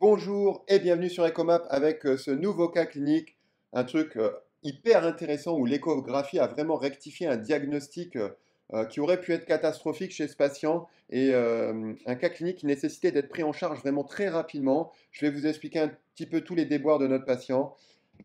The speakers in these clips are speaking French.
Bonjour et bienvenue sur EcoMap avec ce nouveau cas clinique, un truc hyper intéressant où l'échographie a vraiment rectifié un diagnostic qui aurait pu être catastrophique chez ce patient et un cas clinique qui nécessitait d'être pris en charge vraiment très rapidement. Je vais vous expliquer un petit peu tous les déboires de notre patient.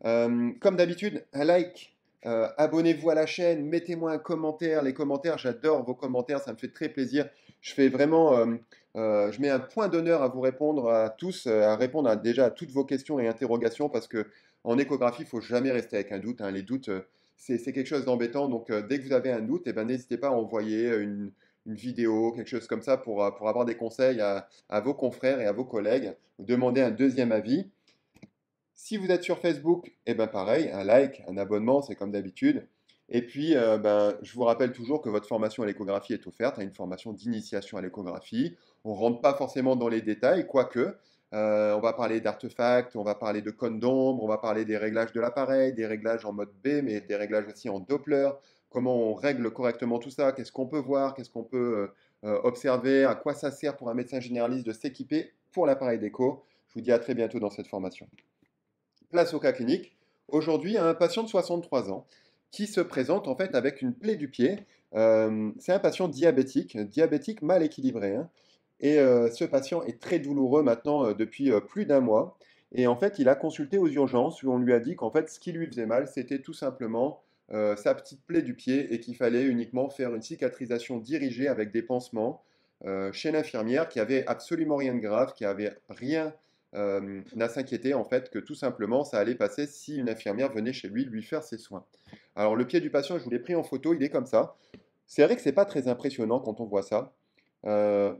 Comme d'habitude, un like, abonnez-vous à la chaîne, mettez-moi un commentaire. Les commentaires, j'adore vos commentaires, ça me fait très plaisir. Je fais vraiment, je mets un point d'honneur à vous répondre à tous, à répondre déjà à toutes vos questions et interrogations parce que en échographie, il faut jamais rester avec un doute, hein. Les doutes, c'est quelque chose d'embêtant. Donc, dès que vous avez un doute, eh ben, n'hésitez pas à envoyer une vidéo, quelque chose comme ça pour avoir des conseils à vos confrères et à vos collègues. Demander un deuxième avis. Si vous êtes sur Facebook, eh ben pareil, un like, un abonnement, c'est comme d'habitude. Et puis, je vous rappelle toujours que votre formation à l'échographie est offerte, hein, une formation d'initiation à l'échographie. On ne rentre pas forcément dans les détails, quoique. On va parler d'artefacts, on va parler de cônes d'ombre, on va parler des réglages de l'appareil, des réglages en mode B, mais des réglages aussi en Doppler. Comment on règle correctement tout ça, qu'est-ce qu'on peut voir, qu'est-ce qu'on peut observer, à quoi ça sert pour un médecin généraliste de s'équiper pour l'appareil d'écho. Je vous dis à très bientôt dans cette formation. Place au cas clinique. Aujourd'hui, un patient de 63 ans qui se présente en fait avec une plaie du pied. C'est un patient diabétique mal équilibré, hein. Et ce patient est très douloureux maintenant depuis plus d'un mois. Et en fait, il a consulté aux urgences où on lui a dit qu'en fait, ce qui lui faisait mal, c'était tout simplement sa petite plaie du pied et qu'il fallait uniquement faire une cicatrisation dirigée avec des pansements chez l'infirmière qui avait absolument rien de grave, qui avait rien à s'inquiéter en fait que tout simplement ça allait passer si une infirmière venait chez lui lui faire ses soins. Alors le pied du patient, je vous l'ai pris en photo, il est comme ça. C'est vrai que c'est pas très impressionnant quand on voit ça. Euh,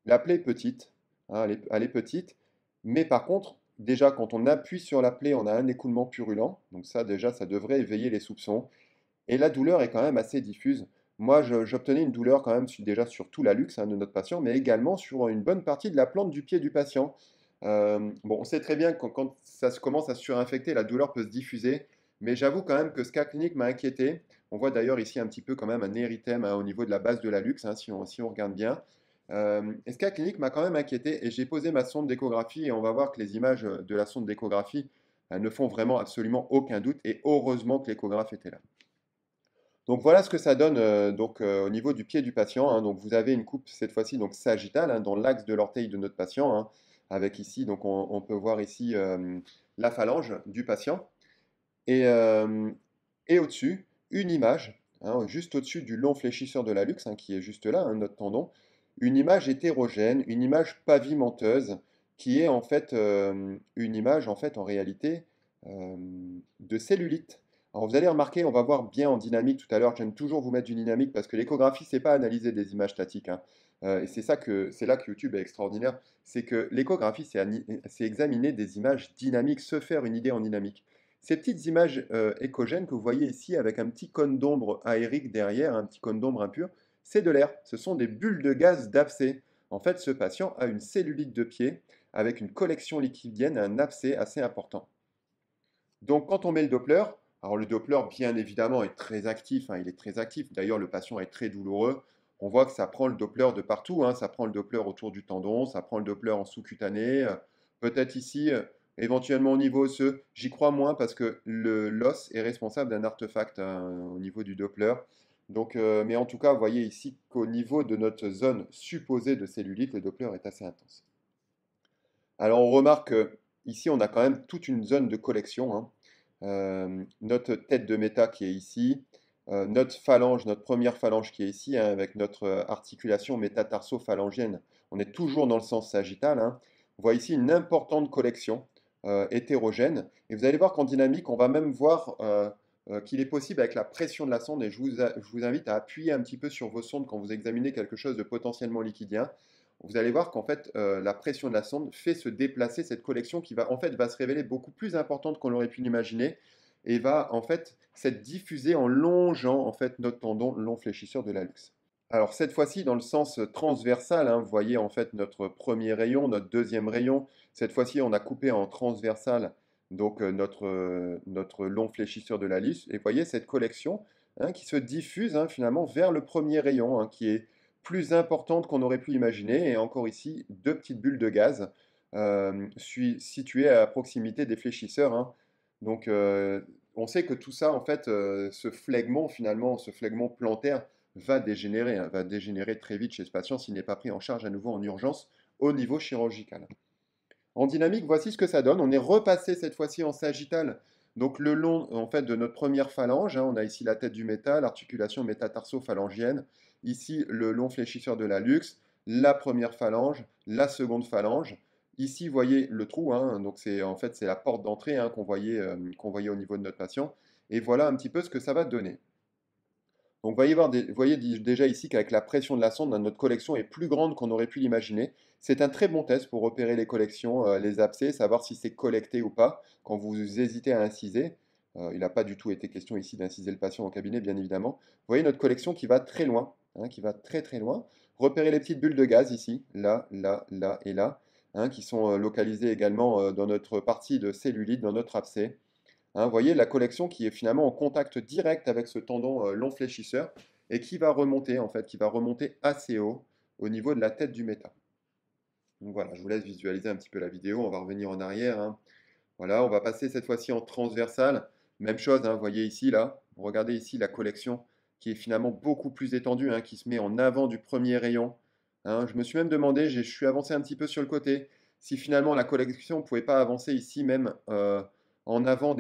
la plaie est petite, hein, elle est petite, mais par contre, déjà quand on appuie sur la plaie, on a un écoulement purulent, donc ça déjà ça devrait éveiller les soupçons. Et la douleur est quand même assez diffuse. Moi, j'obtenais une douleur quand même déjà sur tout l'hallux hein, de notre patient, mais également sur une bonne partie de la plante du pied du patient. Bon, on sait très bien que quand ça se commence à surinfecter, la douleur peut se diffuser, mais j'avoue quand même que ce cas clinique m'a inquiété. On voit d'ailleurs ici un petit peu quand même un érythème hein, au niveau de la base de l'hallux, hein, si on regarde bien. Et ce cas clinique m'a quand même inquiété et j'ai posé ma sonde d'échographie et on va voir que les images de la sonde d'échographie ne font vraiment absolument aucun doute et heureusement que l'échographe était là. Donc voilà ce que ça donne au niveau du pied du patient, hein. Donc vous avez une coupe cette fois-ci donc sagittale hein, dans l'axe de l'orteil de notre patient, hein, avec ici donc on peut voir ici la phalange du patient et, euh, et au-dessus une image hein, juste au-dessus du long fléchisseur de l'hallux hein, qui est juste là, hein, notre tendon, une image hétérogène, une image pavimenteuse qui est en fait une image en fait en réalité euh, de cellulite. Alors vous allez remarquer, on va voir bien en dynamique tout à l'heure, j'aime toujours vous mettre du dynamique parce que l'échographie, c'est pas analyser des images statiques, hein. Et c'est là que YouTube est extraordinaire, c'est que l'échographie, c'est examiner des images dynamiques, se faire une idée en dynamique. Ces petites images échogènes que vous voyez ici avec un petit cône d'ombre aérique derrière, un petit cône d'ombre impur, c'est de l'air. Ce sont des bulles de gaz d'abcès. En fait, ce patient a une cellulite de pied avec une collection liquidienne, un abcès assez important. Donc, quand on met le Doppler, alors le Doppler, bien évidemment, est très actif, hein, il est très actif. D'ailleurs, le patient est très douloureux. On voit que ça prend le Doppler de partout, hein, ça prend le Doppler autour du tendon, ça prend le Doppler en sous-cutané, peut-être ici, éventuellement au niveau osseux. J'y crois moins parce que l'os est responsable d'un artefact hein, au niveau du Doppler. Donc, mais en tout cas, vous voyez ici qu'au niveau de notre zone supposée de cellulite, le Doppler est assez intense. Alors on remarque ici on a quand même toute une zone de collection, hein. Notre tête de méta qui est ici, notre phalange, notre première phalange qui est ici, hein, avec notre articulation métatarso-phalangienne. On est toujours dans le sens sagittal, hein. On voit ici une importante collection hétérogène. Et vous allez voir qu'en dynamique, on va même voir qu'il est possible avec la pression de la sonde, et je vous invite à appuyer un petit peu sur vos sondes quand vous examinez quelque chose de potentiellement liquidien, vous allez voir qu'en fait, la pression de la sonde fait se déplacer cette collection qui va, en fait, va se révéler beaucoup plus importante qu'on l'aurait pu l'imaginer et va en fait s'être diffusée en longeant en fait notre tendon long fléchisseur de l'hallux. Alors cette fois-ci dans le sens transversal, hein, vous voyez en fait notre premier rayon, notre deuxième rayon. Cette fois-ci on a coupé en transversal donc notre long fléchisseur de l'hallux et vous voyez cette collection hein, qui se diffuse hein, finalement vers le premier rayon hein, qui est plus importante qu'on aurait pu imaginer. Et encore ici, deux petites bulles de gaz. situé à proximité des fléchisseurs, hein. Donc, on sait que tout ça, en fait, ce phlegmon, finalement, ce phlegmon plantaire va dégénérer, hein, va dégénérer très vite chez ce patient s'il n'est pas pris en charge à nouveau en urgence au niveau chirurgical. En dynamique, voici ce que ça donne. On est repassé cette fois-ci en sagittal, donc le long en fait de notre première phalange, hein. On a ici la tête du métal, l'articulation métatarso-phalangienne. Ici, le long fléchisseur de l'hallux, la première phalange, la seconde phalange. Ici, vous voyez le trou, hein, donc c'est en fait c'est la porte d'entrée, hein, qu'on voyait au niveau de notre patient. Et voilà un petit peu ce que ça va donner. Donc, vous voyez déjà ici qu'avec la pression de la sonde, notre collection est plus grande qu'on aurait pu l'imaginer. C'est un très bon test pour repérer les collections, les abcès, savoir si c'est collecté ou pas quand vous hésitez à inciser. Il n'a pas du tout été question ici d'inciser le patient au cabinet, bien évidemment. Vous voyez notre collection qui va très loin, hein, qui va très très loin. Repérez les petites bulles de gaz ici, là, là, là et là, hein, qui sont localisées également dans notre partie de cellulite, dans notre abcès. Hein, vous voyez la collection qui est finalement en contact direct avec ce tendon long fléchisseur et qui va remonter en fait, qui va remonter assez haut au niveau de la tête du méta. Donc voilà, je vous laisse visualiser un petit peu la vidéo, on va revenir en arrière, hein. Voilà, on va passer cette fois-ci en transversal. Même chose, hein, vous voyez ici, là, regardez ici la collection qui est finalement beaucoup plus étendue, hein, qui se met en avant du premier rayon. Hein. Je me suis même demandé, je suis avancé un petit peu sur le côté, si finalement la collection ne pouvait pas avancer ici même en avant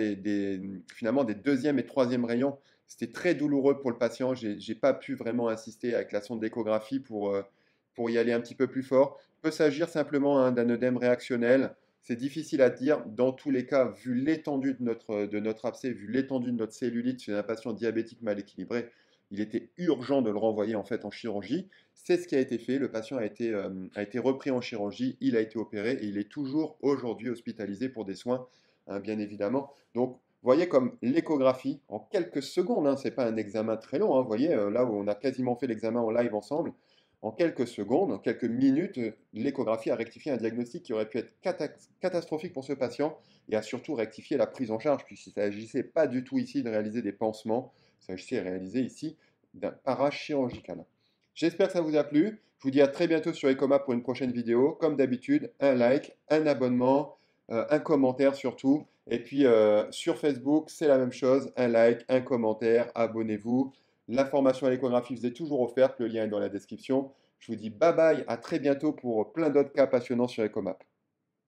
finalement des deuxième et troisième rayons. C'était très douloureux pour le patient. Je n'ai pas pu vraiment insister avec la sonde d'échographie pour y aller un petit peu plus fort. Il peut s'agir simplement, hein, d'un œdème réactionnel. C'est difficile à dire. Dans tous les cas, vu l'étendue de notre abcès, vu l'étendue de notre cellulite chez un patient diabétique mal équilibré, il était urgent de le renvoyer en fait en chirurgie. C'est ce qui a été fait. Le patient a été repris en chirurgie, il a été opéré et il est toujours aujourd'hui hospitalisé pour des soins, hein, bien évidemment. Donc, vous voyez comme l'échographie, en quelques secondes, hein, ce n'est pas un examen très long, hein, vous voyez, là où on a quasiment fait l'examen en live ensemble, en quelques secondes, en quelques minutes, l'échographie a rectifié un diagnostic qui aurait pu être catastrophique pour ce patient et a surtout rectifié la prise en charge, puisqu'il ne s'agissait pas du tout ici de réaliser des pansements, il s'agissait de réaliser ici d'un parachirurgical. J'espère que ça vous a plu. Je vous dis à très bientôt sur Ecoma pour une prochaine vidéo. Comme d'habitude, un like, un abonnement, un commentaire surtout. Et puis sur Facebook, c'est la même chose. Un like, un commentaire, abonnez-vous. La formation à l'échographie vous est toujours offerte. Le lien est dans la description. Je vous dis bye bye, à très bientôt pour plein d'autres cas passionnants sur Ecomap.